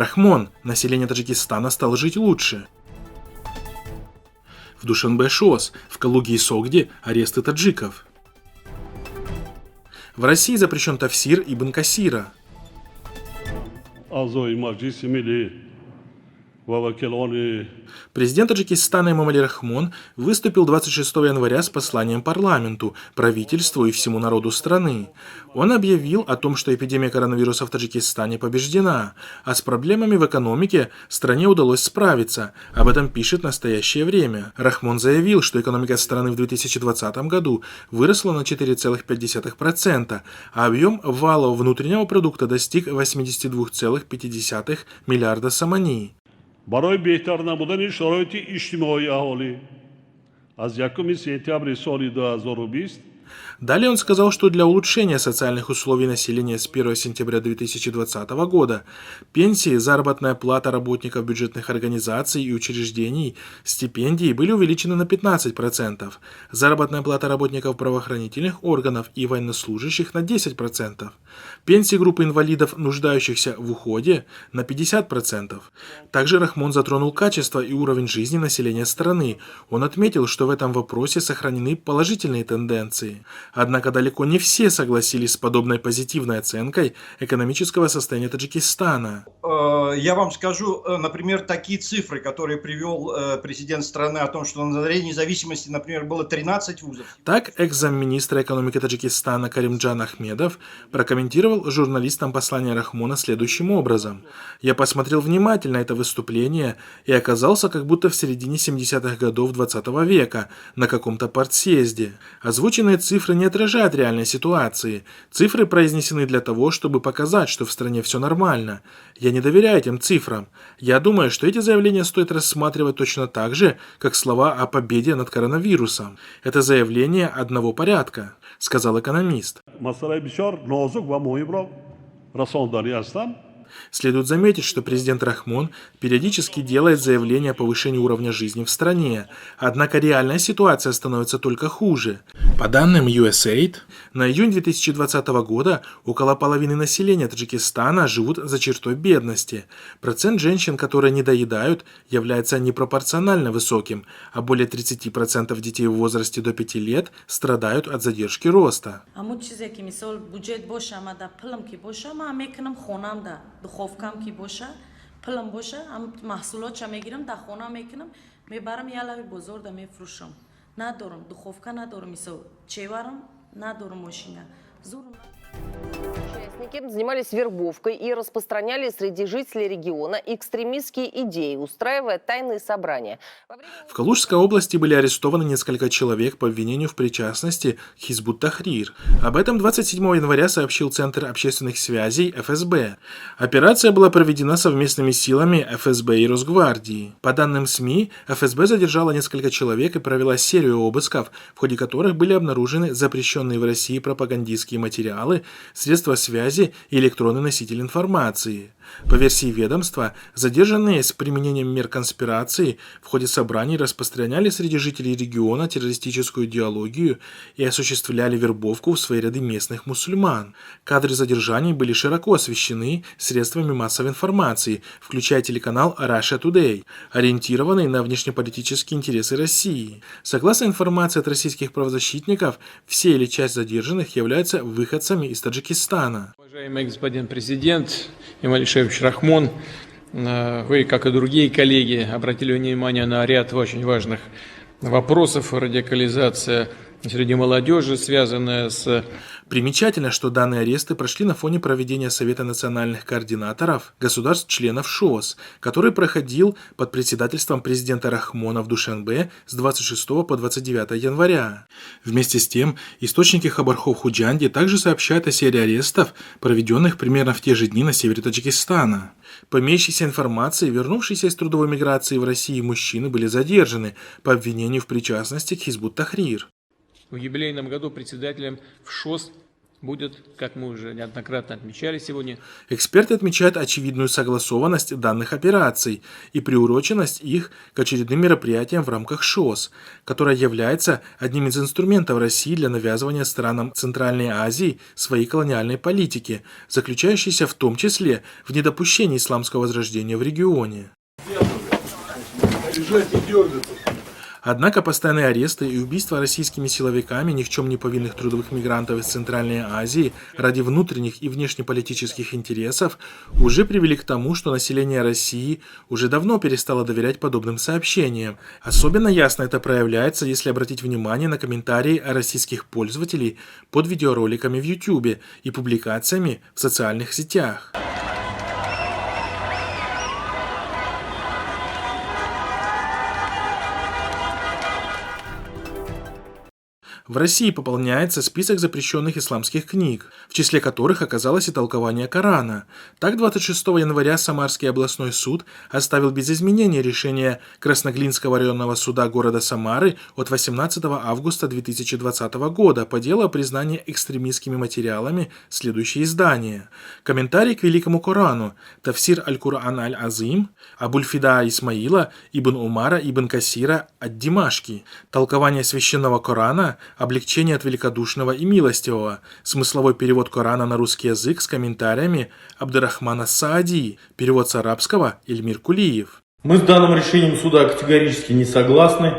Рахмон, население Таджикистана стало жить лучше. В Душанбе-ШОС, в Калуге и Согде аресты таджиков. В России запрещен тафсир Ибн Касира. Президент Таджикистана Эмомали Рахмон выступил 26 января с посланием парламенту, правительству и всему народу страны. Он объявил о том, что эпидемия коронавируса в Таджикистане побеждена, а с проблемами в экономике стране удалось справиться. Об этом пишет «Настоящее время». Рахмон заявил, что экономика страны в 2020 году выросла на 4,5%, а объем валового внутреннего продукта достиг 82,5 миллиарда сомани. برای بهتر نمودن شرایط اجتماعی اهالی از 1 سپتامبر سال 2020 Далее он сказал, что для улучшения социальных условий населения с 1 сентября 2020 года пенсии, заработная плата работников бюджетных организаций и учреждений, стипендии были увеличены на 15%, заработная плата работников правоохранительных органов и военнослужащих на 10%, пенсии группы инвалидов, нуждающихся в уходе, на 50%. Также Рахмон затронул качество и уровень жизни населения страны. Он отметил, что в этом вопросе сохранены положительные тенденции. Однако далеко не все согласились с подобной позитивной оценкой экономического состояния Таджикистана. Я вам скажу, например, такие цифры, которые привел президент страны о том, что на заре независимости, например, было 13 вузов. Так, экс-замминистра экономики Таджикистана Каримджан Ахмедов прокомментировал журналистам послание Рахмона следующим образом. «Я посмотрел внимательно это выступление и оказался как будто в середине 70-х годов 20 века на каком-то партсъезде. Озвученные цифры не отражают реальной ситуации. Цифры произнесены для того, чтобы показать, что в стране все нормально. Я не доверяю этим цифрам. Я думаю, что эти заявления стоит рассматривать точно так же, как слова о победе над коронавирусом. Это заявление одного порядка», — сказал экономист. Следует заметить, что президент Рахмон периодически делает заявления о повышении уровня жизни в стране, однако реальная ситуация становится только хуже. По данным USAID, на июнь 2020 года около половины населения Таджикистана живут за чертой бедности. Процент женщин, которые недоедают, является непропорционально высоким, а более 30% детей в возрасте до 5 лет страдают от задержки роста. دخوفکم کی باشه پلم باشه هم محصولات چه میگیرم در خانه میکنم میبرم یه لبه بزرگ میفروشم ندارم دخوفکا ندارم مثل چیورم ندارم ماشینه زورم Участники занимались вербовкой и распространяли среди жителей региона экстремистские идеи, устраивая тайные собрания. В Калужской области были арестованы несколько человек по обвинению в причастности к Хизбут-Тахрир. Об этом 27 января сообщил Центр общественных связей ФСБ. Операция была проведена совместными силами ФСБ и Росгвардии. По данным СМИ, ФСБ задержала несколько человек и провела серию обысков, в ходе которых были обнаружены запрещенные в России пропагандистские материалы, средства связи и электронный носитель информации. По версии ведомства, задержанные с применением мер конспирации в ходе собраний распространяли среди жителей региона террористическую идеологию и осуществляли вербовку в свои ряды местных мусульман. Кадры задержаний были широко освещены средствами массовой информации, включая телеканал Russia Today, ориентированный на внешнеполитические интересы России. Согласно информации от российских правозащитников, все или часть задержанных являются выходцами из Таджикистана. Уважаемый господин президент Эмомали Рахмон, вы, как и другие коллеги, обратили внимание на ряд очень важных вопросов. Радикализация среди молодежи, связанная с... Примечательно, что данные аресты прошли на фоне проведения Совета национальных координаторов государств-членов ШОС, который проходил под председательством президента Рахмона в Душанбе с 26 по 29 января. Вместе с тем, источники Хабархов-Худжанди также сообщают о серии арестов, проведенных примерно в те же дни на севере Таджикистана. По имеющейся информации, вернувшиеся из трудовой миграции в России мужчины были задержаны по обвинению в причастности к Хизбут-Тахрир. В юбилейном году председателем в ШОС будет, как мы уже неоднократно отмечали сегодня. Эксперты отмечают очевидную согласованность данных операций и приуроченность их к очередным мероприятиям в рамках ШОС, которая является одним из инструментов России для навязывания странам Центральной Азии своей колониальной политики, заключающейся в том числе в недопущении исламского возрождения в регионе. Однако постоянные аресты и убийства российскими силовиками ни в чем не повинных трудовых мигрантов из Центральной Азии ради внутренних и внешнеполитических интересов уже привели к тому, что население России уже давно перестало доверять подобным сообщениям. Особенно ясно это проявляется, если обратить внимание на комментарии российских пользователей под видеороликами в YouTube и публикациями в социальных сетях. В России пополняется список запрещенных исламских книг, в числе которых оказалось и толкование Корана. Так, 26 января Самарский областной суд оставил без изменения решение Красноглинского районного суда города Самары от 18 августа 2020 года по делу о признании экстремистскими материалами следующие издания. Комментарий к Великому Корану, Тафсир Аль-Кур'ан Аль-Азим, Абуль-Фида Исмаила, Ибн Умара, Ибн Касира Ад-Димашки, толкование священного Корана, облегчение от великодушного и милостивого, смысловой перевод Корана на русский язык с комментариями Абдурахмана Саади, перевод с арабского Эльмир Кулиев. Мы с данным решением суда категорически не согласны,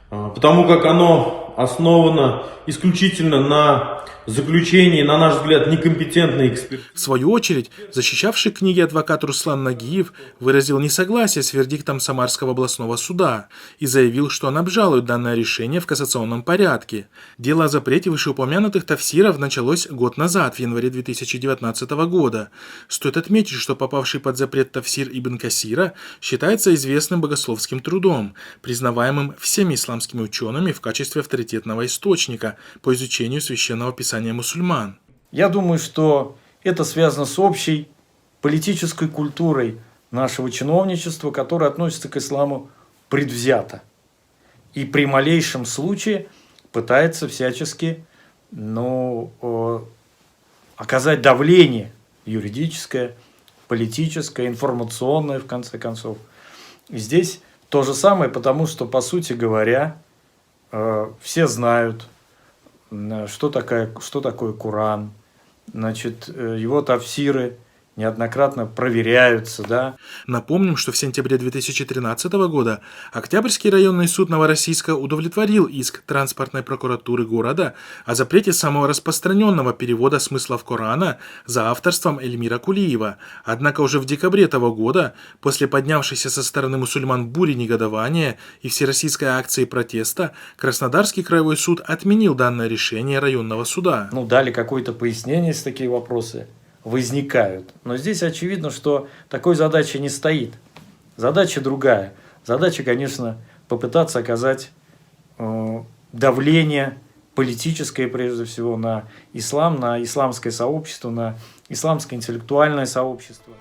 потому как оно основано исключительно на заключении, на наш взгляд, некомпетентной экспертизы. В свою очередь, защищавший книги адвокат Руслан Нагиев выразил несогласие с вердиктом Самарского областного суда и заявил, что он обжалует данное решение в кассационном порядке. Дело о запрете вышеупомянутых тафсиров началось год назад, в январе 2019 года. Стоит отметить, что попавший под запрет тафсир Ибн Касира считается известным богословским трудом, признаваемым всеми исламскими учеными в качестве авторитетного источника по изучению священного писания мусульман. Я думаю, что это связано с общей политической культурой нашего чиновничества, которое относится к исламу предвзято. И при малейшем случае пытается всячески оказать давление юридическое, политическое, информационное, в конце концов. И здесь то же самое, потому что, по сути говоря, все знают, что такое Коран, значит, его тафсиры неоднократно проверяются, да. Напомним, что в сентябре 2013 года Октябрьский районный суд Новороссийска удовлетворил иск транспортной прокуратуры города о запрете самого распространенного перевода смыслов Корана за авторством Эльмира Кулиева. Однако уже в декабре того года, после поднявшейся со стороны мусульман бури негодования и всероссийской акции протеста, Краснодарский краевой суд отменил данное решение районного суда. Дали какое-то пояснение, если такие вопросы возникают. Но здесь очевидно, что такой задачи не стоит. Задача другая. Задача, конечно, попытаться оказать давление политическое, прежде всего, на ислам, на исламское сообщество, на исламское интеллектуальное сообщество.